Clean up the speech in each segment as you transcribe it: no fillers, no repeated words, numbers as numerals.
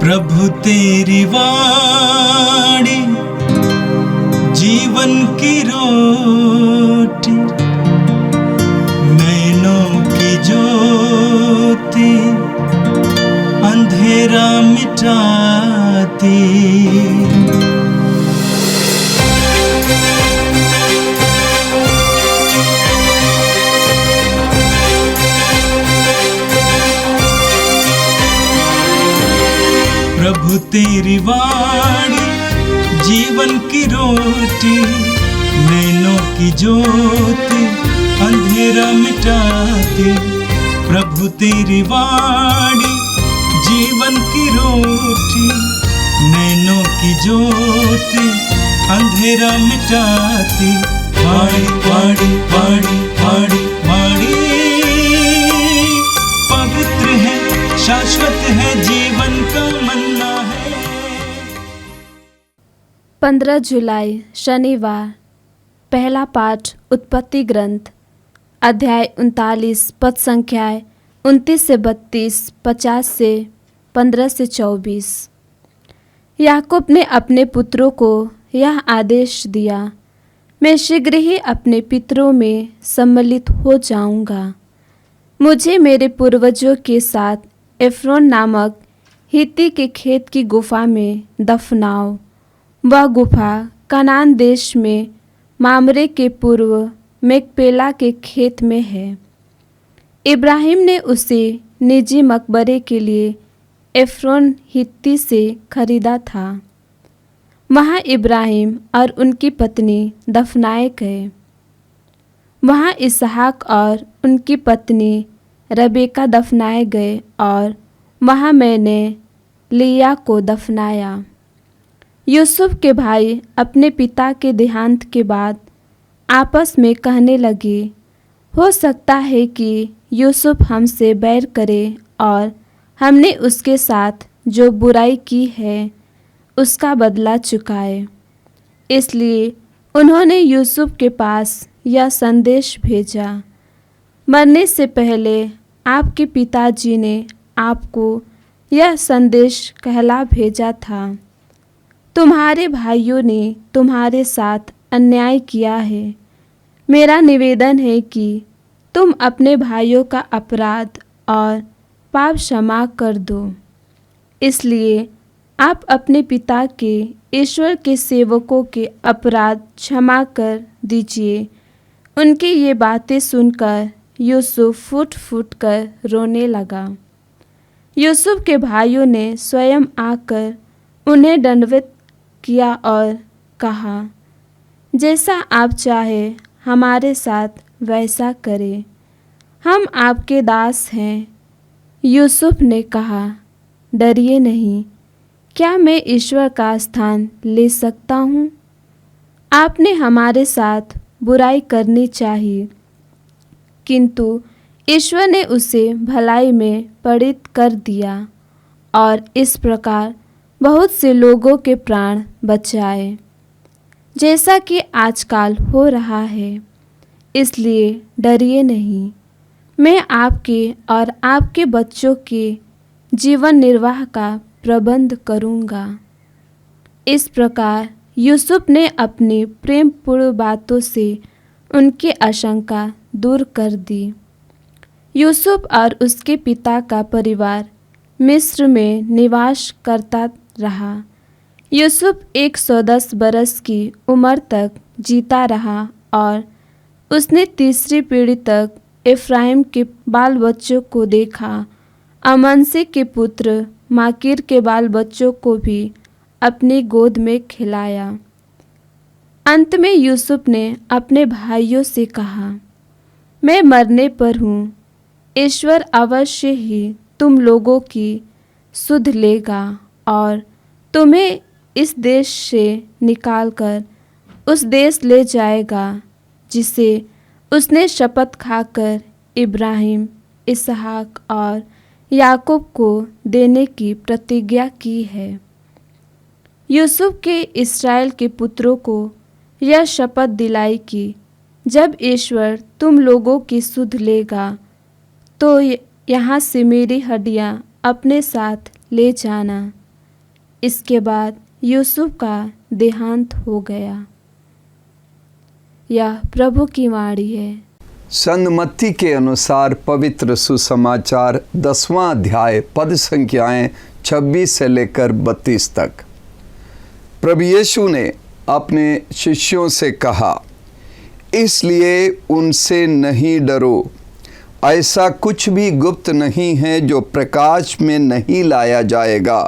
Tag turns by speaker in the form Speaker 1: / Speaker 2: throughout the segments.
Speaker 1: प्रभु तेरी वाणी जीवन की रोटी, नैनों की ज्योति अंधेरा मिटाती। प्रभु तेरी वाणी जीवन की रोटी, नैनों की ज्योति अंधेरा मिटाती। प्रभु तेरी वाणी जीवन की रोटी, नैनों की ज्योति अंधेरा मिटाती। वाणी वाणी वाणी वाणी वाणी पवित्र है, शाश्वत है, जीवन का मन्ना है।
Speaker 2: 15 जुलाई शनिवार। पहला पाठ उत्पत्ति ग्रंथ अध्याय 39 पद संख्याएं 29 से 32, 50 से 15 से 24। याकूब ने अपने पुत्रों को यह आदेश दिया, मैं शीघ्र ही अपने पितरों में सम्मिलित हो जाऊंगा। मुझे मेरे पूर्वजों के साथ एफ्रोन नामक हित्ती के खेत की गुफा में दफनाओ। वह गुफा कनान देश में मामरे के पूर्व मेकपेला के खेत में है। इब्राहिम ने उसे निजी मकबरे के लिए एफ्रोन हित्ती से खरीदा था। वहाँ इब्राहिम और उनकी पत्नी दफनाए गए। वहाँ इसहाक और उनकी पत्नी रबेका दफनाए गए और वहाँ मैंने लिया को दफनाया। यूसुफ के भाई अपने पिता के देहांत के बाद आपस में कहने लगे, हो सकता है कि यूसुफ हमसे बैर करे और हमने उसके साथ जो बुराई की है उसका बदला चुकाए। इसलिए उन्होंने यूसुफ के पास यह संदेश भेजा, मरने से पहले आपके पिताजी ने आपको यह संदेश कहला भेजा था, तुम्हारे भाइयों ने तुम्हारे साथ अन्याय किया है। मेरा निवेदन है कि तुम अपने भाइयों का अपराध और पाप क्षमा कर दो। इसलिए आप अपने पिता के ईश्वर के सेवकों के अपराध क्षमा कर दीजिए। उनकी ये बातें सुनकर यूसुफ फूट फूट कर रोने लगा। यूसुफ के भाइयों ने स्वयं आकर उन्हें दंडवत किया और कहा, जैसा आप चाहे हमारे साथ वैसा करें, हम आपके दास हैं। यूसुफ ने कहा, डरिए नहीं, क्या मैं ईश्वर का स्थान ले सकता हूँ? आपने हमारे साथ बुराई करनी चाहिए, किंतु ईश्वर ने उसे भलाई में परिणत कर दिया और इस प्रकार बहुत से लोगों के प्राण बचाए, जैसा कि आजकल हो रहा है। इसलिए डरिए नहीं, मैं आपके और आपके बच्चों के जीवन निर्वाह का प्रबंध करूँगा। इस प्रकार यूसुफ ने अपनी प्रेमपूर्ण बातों से उनकी आशंका दूर कर दी। यूसुफ और उसके पिता का परिवार मिस्र में निवास करता रहा। यूसुफ 110 बरस की उम्र तक जीता रहा और उसने तीसरी पीढ़ी तक एफ्राइम के बाल बच्चों को देखा। अमनसी के पुत्र माकीर के बाल बच्चों को भी अपनी गोद में खिलाया। अंत में यूसुफ ने अपने भाइयों से कहा, मैं मरने पर हूँ, ईश्वर अवश्य ही तुम लोगों की सुध लेगा और तुम्हें इस देश से निकालकर उस देश ले जाएगा जिसे उसने शपथ खाकर इब्राहिम, इसहाक और याकूब को देने की प्रतिज्ञा की है। यूसुफ के इस्राएल के पुत्रों को यह शपथ दिलाई कि जब ईश्वर तुम लोगों की सुध लेगा तो यहाँ से मेरी हड्डियाँ अपने साथ ले जाना। इसके बाद यूसुफ का देहांत हो गया। यह प्रभु की वाणी है।
Speaker 3: संत मत्ती के अनुसार पवित्र सुसमाचार 10वां अध्याय पद संख्याएं 26 से लेकर 32 तक। प्रभु यीशु ने अपने शिष्यों से कहा, इसलिए उनसे नहीं डरो। ऐसा कुछ भी गुप्त नहीं है जो प्रकाश में नहीं लाया जाएगा,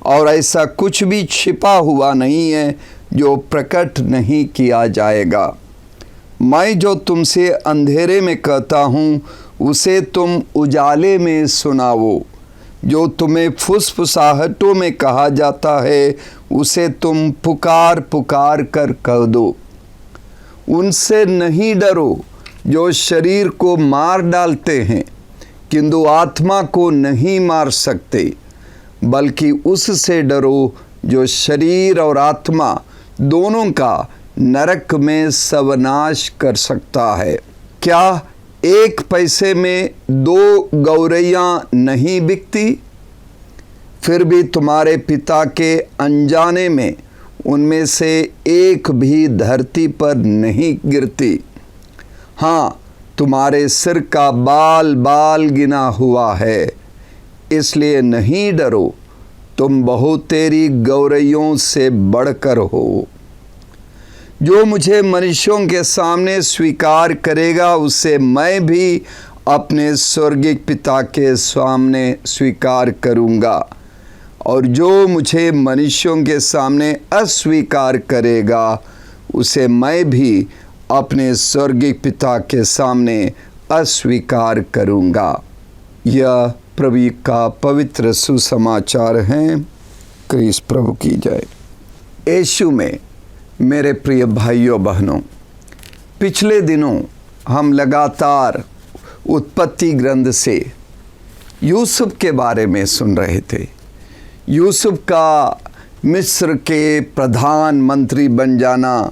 Speaker 3: और ऐसा कुछ भी छिपा हुआ नहीं है जो प्रकट नहीं किया जाएगा। मैं जो तुमसे अंधेरे में कहता हूँ उसे तुम उजाले में सुनाओ, जो तुम्हें फुसफुसाहटों में कहा जाता है उसे तुम पुकार पुकार कर कह दो। उनसे नहीं डरो जो शरीर को मार डालते हैं, किंतु आत्मा को नहीं मार सकते, बल्कि उससे डरो जो शरीर और आत्मा दोनों का नरक में सर्वनाश कर सकता है। क्या 1 पैसे में 2 गौरैयाँ नहीं बिकती? फिर भी तुम्हारे पिता के अनजाने में उनमें से एक भी धरती पर नहीं गिरती। हाँ, तुम्हारे सिर का बाल बाल गिना हुआ है, इसलिए नहीं डरो, तुम बहुतेरी गौरैयों से बढ़कर हो। जो मुझे मनुष्यों के सामने स्वीकार करेगा उसे मैं भी अपने स्वर्गिक पिता के सामने स्वीकार करूँगा, और जो मुझे मनुष्यों के सामने अस्वीकार करेगा उसे मैं भी अपने स्वर्गिक पिता के सामने अस्वीकार करूँगा। यह प्रभु का पवित्र सुसमाचार है। क्रिस्त प्रभु की जय। यीशु में मेरे प्रिय भाइयों बहनों, पिछले दिनों हम लगातार उत्पत्ति ग्रंथ से यूसुफ के बारे में सुन रहे थे। यूसुफ का मिस्र के प्रधानमंत्री बन जाना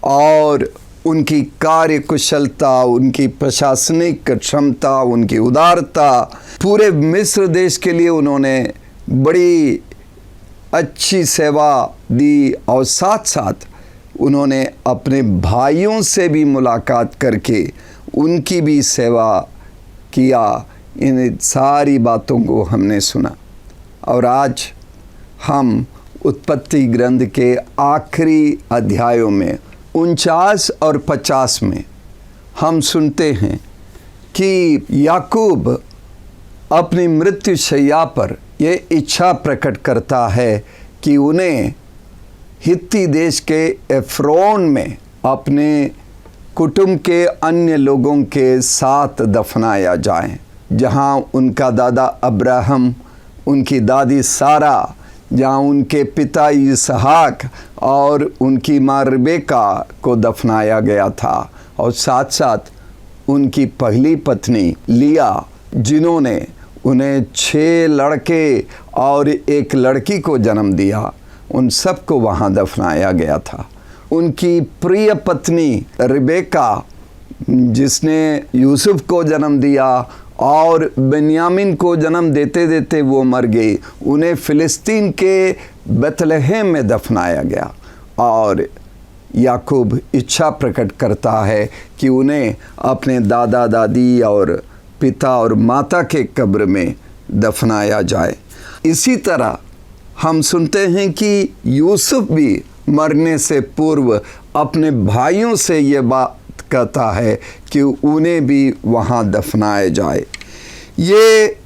Speaker 3: और उनकी कार्यकुशलता, उनकी प्रशासनिक क्षमता, उनकी उदारता, पूरे मिस्र देश के लिए उन्होंने बड़ी अच्छी सेवा दी, और साथ साथ उन्होंने अपने भाइयों से भी मुलाकात करके उनकी भी सेवा किया। इन सारी बातों को हमने सुना, और आज हम उत्पत्ति ग्रंथ के आखिरी अध्यायों में 49 और 50 में हम सुनते हैं कि याकूब अपनी मृत्यु शैया पर ये इच्छा प्रकट करता है कि उन्हें हित्ती देश के एफ्रोन में अपने कुटुंब के अन्य लोगों के साथ दफनाया जाए, जहां उनका दादा अब्राहम, उनकी दादी सारा, जहाँ उनके पिता इसहाक और उनकी माँ रिबेका को दफनाया गया था, और साथ साथ उनकी पहली पत्नी लिया, जिन्होंने उन्हें 6 लड़के और 1 लड़की को जन्म दिया, उन सबको वहाँ दफनाया गया था। उनकी प्रिय पत्नी रिबेका, जिसने यूसुफ को जन्म दिया और बेन्यामीन को जन्म देते देते वो मर गई, उन्हें फ़िलिस्तीन के बेतलहम में दफनाया गया। और याकूब इच्छा प्रकट करता है कि उन्हें अपने दादा दादी और पिता और माता के कब्र में दफनाया जाए। इसी तरह हम सुनते हैं कि यूसुफ भी मरने से पूर्व अपने भाइयों से ये बात कहता है कि उन्हें भी वहाँ दफनाया जाए। ये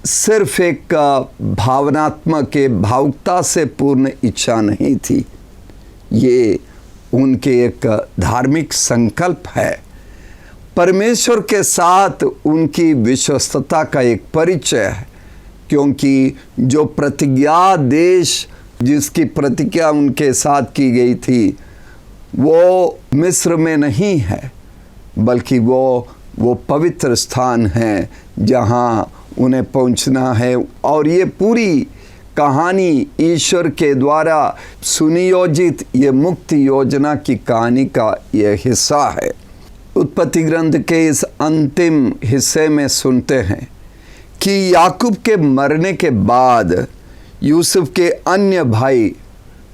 Speaker 3: सिर्फ एक भावनात्मक भावुकता से पूर्ण इच्छा नहीं थी, ये उनके एक धार्मिक संकल्प है। परमेश्वर के साथ उनकी विश्वस्तता का एक परिचय है, क्योंकि जो प्रतिज्ञा देश जिसकी प्रतिज्ञा उनके साथ की गई थी वो मिस्र में नहीं है, बल्कि वो पवित्र स्थान है जहाँ उन्हें पहुँचना है। और ये पूरी कहानी ईश्वर के द्वारा सुनियोजित ये मुक्ति योजना की कहानी का ये हिस्सा है। उत्पत्ति ग्रंथ के इस अंतिम हिस्से में सुनते हैं कि याकूब के मरने के बाद यूसुफ के अन्य भाई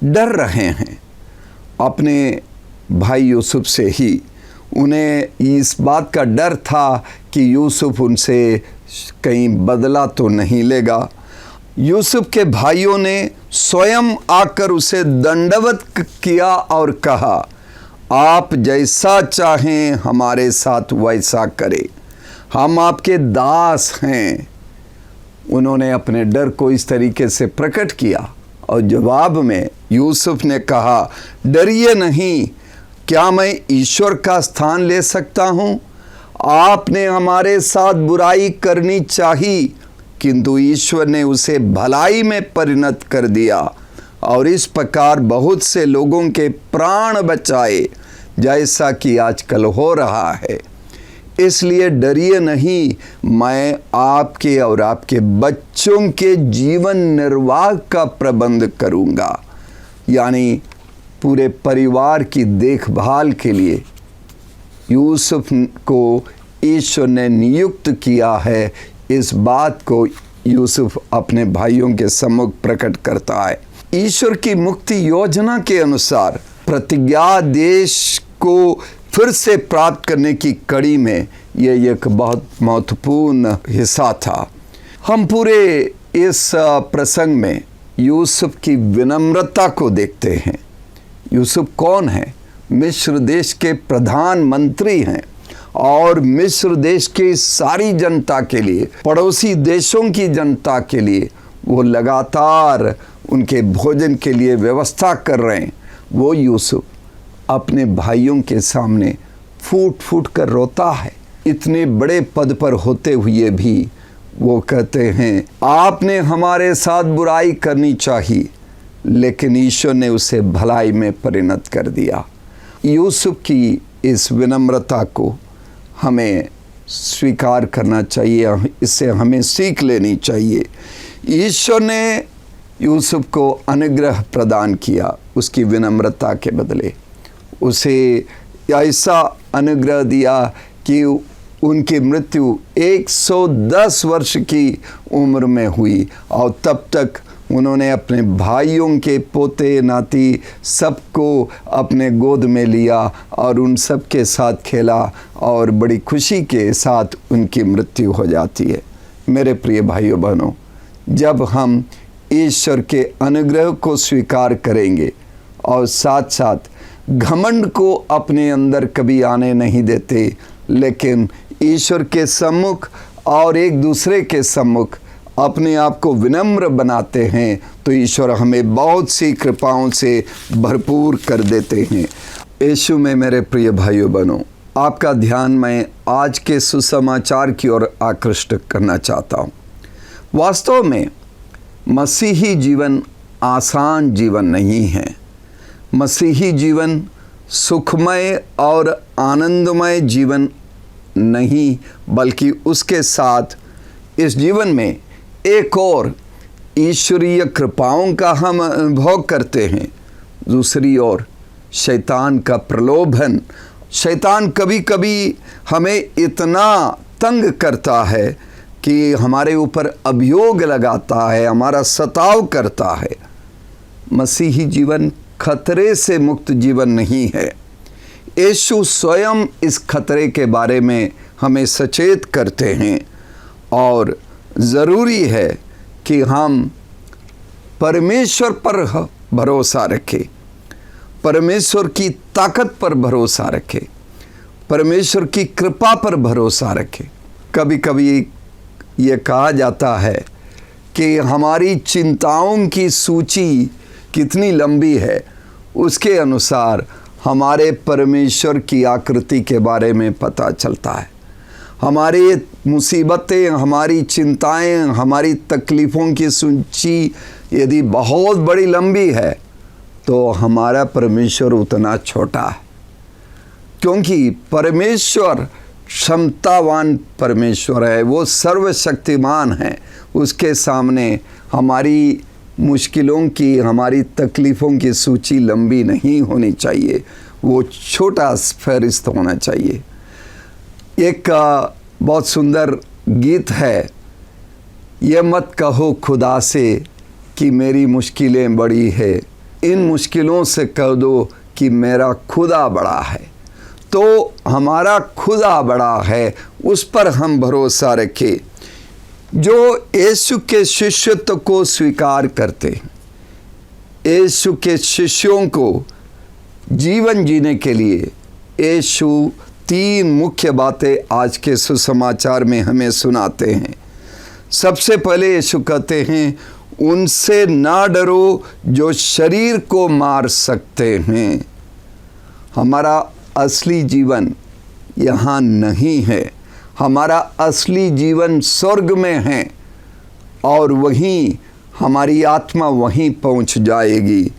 Speaker 3: डर रहे हैं अपने भाई यूसुफ से ही। उन्हें इस बात का डर था कि यूसुफ उनसे कहीं बदला तो नहीं लेगा। यूसुफ के भाइयों ने स्वयं आकर उसे दंडवत किया और कहा, आप जैसा चाहें हमारे साथ वैसा करें, हम आपके दास हैं। उन्होंने अपने डर को इस तरीके से प्रकट किया और जवाब में यूसुफ ने कहा, डरिए नहीं, क्या मैं ईश्वर का स्थान ले सकता हूँ? आपने हमारे साथ बुराई करनी चाहिए, किंतु ईश्वर ने उसे भलाई में परिणत कर दिया और इस प्रकार बहुत से लोगों के प्राण बचाए, जैसा कि आजकल हो रहा है। इसलिए डरिए नहीं, मैं आपके और आपके बच्चों के जीवन निर्वाह का प्रबंध करूंगा। यानी पूरे परिवार की देखभाल के लिए यूसुफ को ईश्वर ने नियुक्त किया है। इस बात को यूसुफ अपने भाइयों के सम्मुख प्रकट करता है। ईश्वर की मुक्ति योजना के अनुसार प्रतिज्ञा देश को फिर से प्राप्त करने की कड़ी में यह एक बहुत महत्वपूर्ण हिस्सा था। हम पूरे इस प्रसंग में यूसुफ की विनम्रता को देखते हैं। यूसुफ कौन है? मिस्र देश के प्रधानमंत्री हैं और मिस्र देश की सारी जनता के लिए, पड़ोसी देशों की जनता के लिए वो लगातार उनके भोजन के लिए व्यवस्था कर रहे हैं। वो यूसुफ अपने भाइयों के सामने फूट फूट कर रोता है। इतने बड़े पद पर होते हुए भी वो कहते हैं, आपने हमारे साथ बुराई करनी चाहिए, लेकिन ईश्वर ने उसे भलाई में परिणत कर दिया। यूसुफ की इस विनम्रता को हमें स्वीकार करना चाहिए, इससे हमें सीख लेनी चाहिए। ईश्वर ने यूसुफ को अनुग्रह प्रदान किया उसकी विनम्रता के बदले। उसे ऐसा अनुग्रह दिया कि उनकी मृत्यु 110 वर्ष की उम्र में हुई और तब तक उन्होंने अपने भाइयों के पोते नाती सबको अपने गोद में लिया और उन सब के साथ खेला और बड़ी खुशी के साथ उनकी मृत्यु हो जाती है। मेरे प्रिय भाइयों बहनों, जब हम ईश्वर के अनुग्रह को स्वीकार करेंगे और साथ साथ घमंड को अपने अंदर कभी आने नहीं देते, लेकिन ईश्वर के सम्मुख और एक दूसरे के सम्मुख अपने आप को विनम्र बनाते हैं, तो ईश्वर हमें बहुत सी कृपाओं से भरपूर कर देते हैं। यीशु में मेरे प्रिय भाइयों बहनों, आपका ध्यान मैं आज के सुसमाचार की ओर आकृष्ट करना चाहता हूँ। वास्तव में मसीही जीवन आसान जीवन नहीं है। मसीही जीवन सुखमय और आनंदमय जीवन नहीं, बल्कि उसके साथ इस जीवन में एक और ईश्वरीय कृपाओं का हम अनुभव करते हैं। दूसरी ओर शैतान का प्रलोभन। शैतान कभी कभी हमें इतना तंग करता है कि हमारे ऊपर अभियोग लगाता है, हमारा सताव करता है। मसीही जीवन खतरे से मुक्त जीवन नहीं है। यीशु स्वयं इस खतरे के बारे में हमें सचेत करते हैं और ज़रूरी है कि हम परमेश्वर पर भरोसा रखें, परमेश्वर की ताकत पर भरोसा रखें, परमेश्वर की कृपा पर भरोसा रखें। कभी कभी ये कहा जाता है कि हमारी चिंताओं की सूची कितनी लंबी है, उसके अनुसार हमारे परमेश्वर की आकृति के बारे में पता चलता है। हमारी मुसीबतें, हमारी चिंताएं, हमारी तकलीफ़ों की सूची यदि बहुत बड़ी लंबी है तो हमारा परमेश्वर उतना छोटा है, क्योंकि परमेश्वर क्षमतावान परमेश्वर है, वो सर्वशक्तिमान है। उसके सामने हमारी मुश्किलों की, हमारी तकलीफ़ों की सूची लंबी नहीं होनी चाहिए, वो छोटा फहरिस्त होना चाहिए। एक बहुत सुंदर गीत है, ये मत कहो खुदा से कि मेरी मुश्किलें बड़ी है, इन मुश्किलों से कह दो कि मेरा खुदा बड़ा है। तो हमारा खुदा बड़ा है, उस पर हम भरोसा रखें। जो यीशु के शिष्यत्व को स्वीकार करते हैं, यीशु के शिष्यों को जीवन जीने के लिए यीशु 3 मुख्य बातें आज के सुसमाचार में हमें सुनाते हैं। सबसे पहले यीशु कहते हैं, उनसे ना डरो जो शरीर को मार सकते हैं। हमारा असली जीवन यहाँ नहीं है, हमारा असली जीवन स्वर्ग में है और वहीं हमारी आत्मा वहीं पहुँच जाएगी।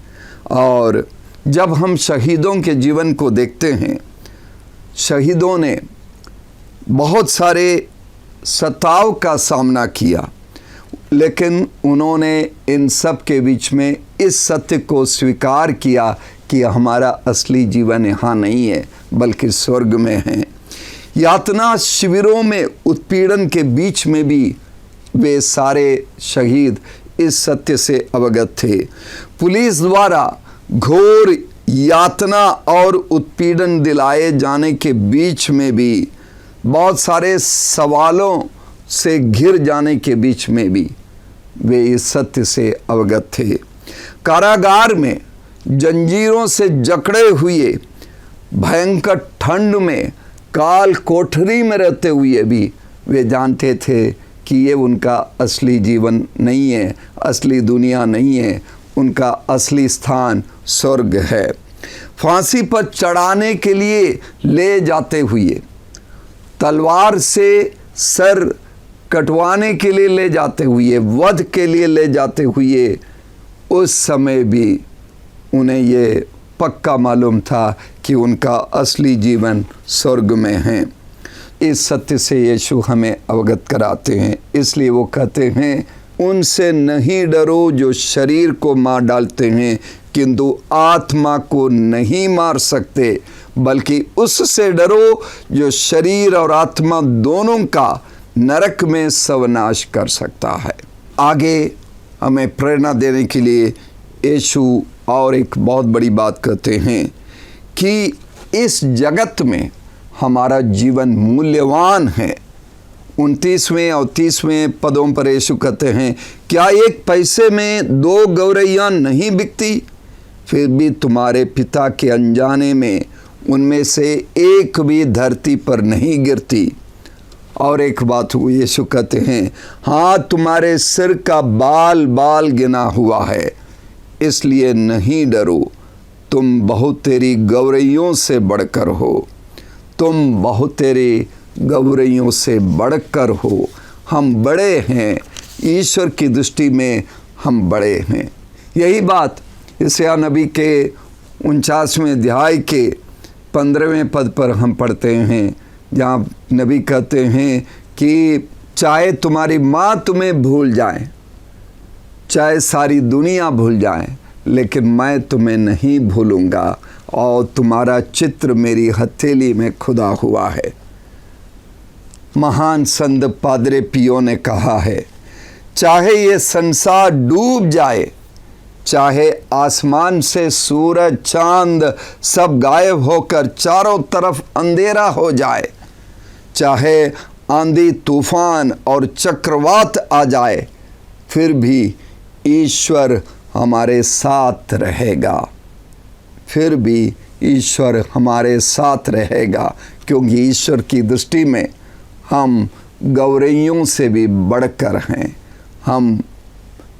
Speaker 3: और जब हम शहीदों के जीवन को देखते हैं, शहीदों ने बहुत सारे सताव का सामना किया, लेकिन उन्होंने इन सब के बीच में इस सत्य को स्वीकार किया कि हमारा असली जीवन यहाँ नहीं है बल्कि स्वर्ग में है। यातना शिविरों में उत्पीड़न के बीच में भी वे सारे शहीद इस सत्य से अवगत थे। पुलिस द्वारा घोर यातना और उत्पीड़न दिलाए जाने के बीच में भी, बहुत सारे सवालों से घिर जाने के बीच में भी वे इस सत्य से अवगत थे। कारागार में जंजीरों से जकड़े हुए, भयंकर ठंड में काल कोठरी में रहते हुए भी वे जानते थे कि ये उनका असली जीवन नहीं है, असली दुनिया नहीं है, उनका असली स्थान स्वर्ग है। फांसी पर चढ़ाने के लिए ले जाते हुए, तलवार से सर कटवाने के लिए ले जाते हुए, वध के लिए ले जाते हुए, उस समय भी उन्हें ये पक्का मालूम था कि उनका असली जीवन स्वर्ग में है। इस सत्य से यीशु हमें अवगत कराते हैं। इसलिए वो कहते हैं, उनसे नहीं डरो जो शरीर को मार डालते हैं किंतु आत्मा को नहीं मार सकते, बल्कि उससे डरो जो शरीर और आत्मा दोनों का नरक में सर्वनाश कर सकता है। आगे हमें प्रेरणा देने के लिए यीशु और एक बहुत बड़ी बात कहते हैं कि इस जगत में हमारा जीवन मूल्यवान है। 29वें और 30वें पदों पर यीशु कहते हैं, क्या एक पैसे में 2 गौरैया नहीं बिकती? फिर भी तुम्हारे पिता के अनजाने में उनमें से एक भी धरती पर नहीं गिरती। और एक बात यीशु कहते हैं, हाँ तुम्हारे सिर का बाल बाल गिना हुआ है, इसलिए नहीं डरो, तुम बहुतेरी गौरैयों से बढ़कर हो। तुम बहुतेरी गौरैयों से बढ़कर हो। हम बड़े हैं, ईश्वर की दृष्टि में हम बड़े हैं। यही बात यशायाह नबी के 49वें अध्याय के 15वें पद पर हम पढ़ते हैं, जहाँ नबी कहते हैं कि चाहे तुम्हारी माँ तुम्हें भूल जाए, चाहे सारी दुनिया भूल जाए, लेकिन मैं तुम्हें नहीं भूलूंगा और तुम्हारा चित्र मेरी हथेली में खुदा हुआ है। महान संत पादरे पियो ने कहा है, चाहे ये संसार डूब जाए, चाहे आसमान से सूरज चांद सब गायब होकर चारों तरफ अंधेरा हो जाए, चाहे आंधी तूफान और चक्रवात आ जाए, फिर भी ईश्वर हमारे साथ रहेगा। फिर भी ईश्वर हमारे साथ रहेगा, क्योंकि ईश्वर की दृष्टि में हम गौरैयों से भी बढ़कर हैं। हम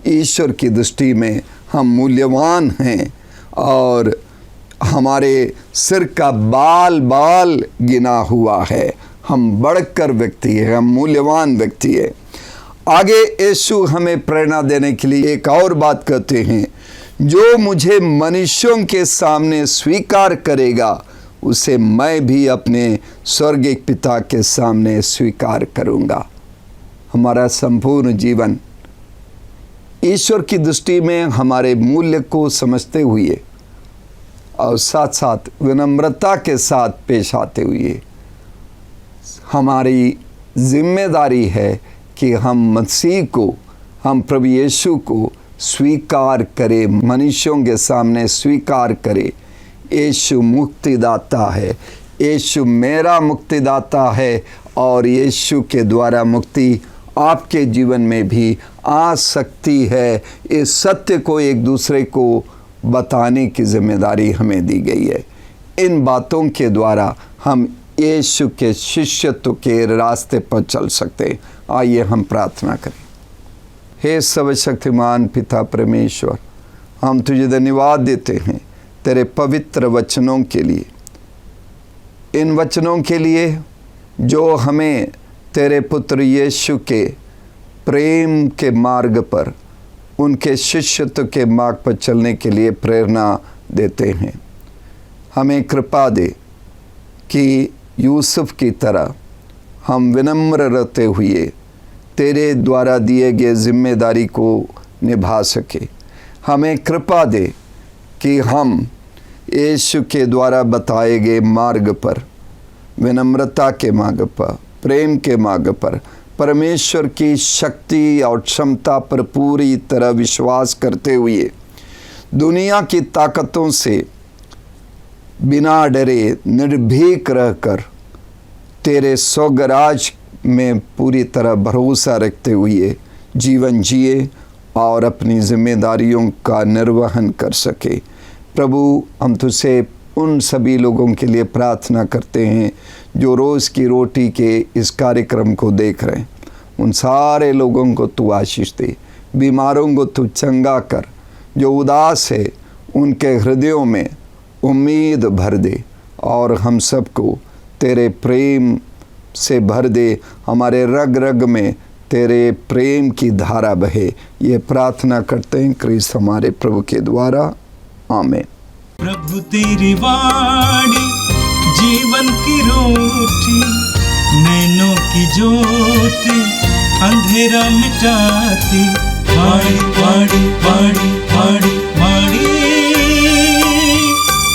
Speaker 3: ईश्वर की दृष्टि में हम मूल्यवान हैं और हमारे सिर का बाल बाल गिना हुआ है। हम बढ़कर व्यक्ति है, हम मूल्यवान व्यक्ति है। आगे यीशु हमें प्रेरणा देने के लिए एक और बात कहते हैं, जो मुझे मनुष्यों के सामने स्वीकार करेगा उसे मैं भी अपने स्वर्गीय पिता के सामने स्वीकार करूंगा। हमारा संपूर्ण जीवन ईश्वर की दृष्टि में हमारे मूल्य को समझते हुए और साथ साथ विनम्रता के साथ पेश आते हुए हमारी जिम्मेदारी है कि हम मसीह को, हम प्रभु यीशु को स्वीकार करे, मनुष्यों के सामने स्वीकार करे, यीशु मुक्तिदाता है, यीशु मेरा मुक्तिदाता है और यीशु के द्वारा मुक्ति आपके जीवन में भी आ सकती है। इस सत्य को एक दूसरे को बताने की जिम्मेदारी हमें दी गई है। इन बातों के द्वारा हम यीशु के शिष्यत्व के रास्ते पर चल सकते। आइए हम प्रार्थना करें। हे सर्वशक्तिमान पिता परमेश्वर, हम तुझे धन्यवाद देते हैं तेरे पवित्र वचनों के लिए, इन वचनों के लिए जो हमें तेरे पुत्र यीशु के प्रेम के मार्ग पर, उनके शिष्यत्व के मार्ग पर चलने के लिए प्रेरणा देते हैं। हमें कृपा दे कि यूसुफ की तरह हम विनम्र रहते हुए तेरे द्वारा दिए गए जिम्मेदारी को निभा सके। हमें कृपा दे कि हम यीशु के द्वारा बताए गए मार्ग पर, विनम्रता के मार्ग पर, प्रेम के मार्ग पर, परमेश्वर की शक्ति और क्षमता पर पूरी तरह विश्वास करते हुए दुनिया की ताकतों से बिना डरे निर्भीक रहकर तेरे स्वर्गराज में पूरी तरह भरोसा रखते हुए जीवन जिए और अपनी जिम्मेदारियों का निर्वहन कर सके। प्रभु, हम तुझसे उन सभी लोगों के लिए प्रार्थना करते हैं जो रोज़ की रोटी के इस कार्यक्रम को देख रहे हैं। उन सारे लोगों को तू आशीष दे, बीमारों को तू चंगा कर, जो उदास है उनके हृदयों में उम्मीद भर दे और हम सबको तेरे प्रेम से भर दे। हमारे रग रग में तेरे प्रेम की धारा बहे। ये प्रार्थना करते हैं क्रिस्त हमारे प्रभु के द्वारा, आमीन।
Speaker 1: प्रभु तेरी वाणी जीवन की रोटी, नैनों की ज्योति अंधेरा मिटाती। वाणी वाणी वाणी वाणी वाणी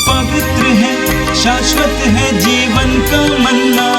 Speaker 1: पवित्र है, शाश्वत है, जीवन का मन्ना।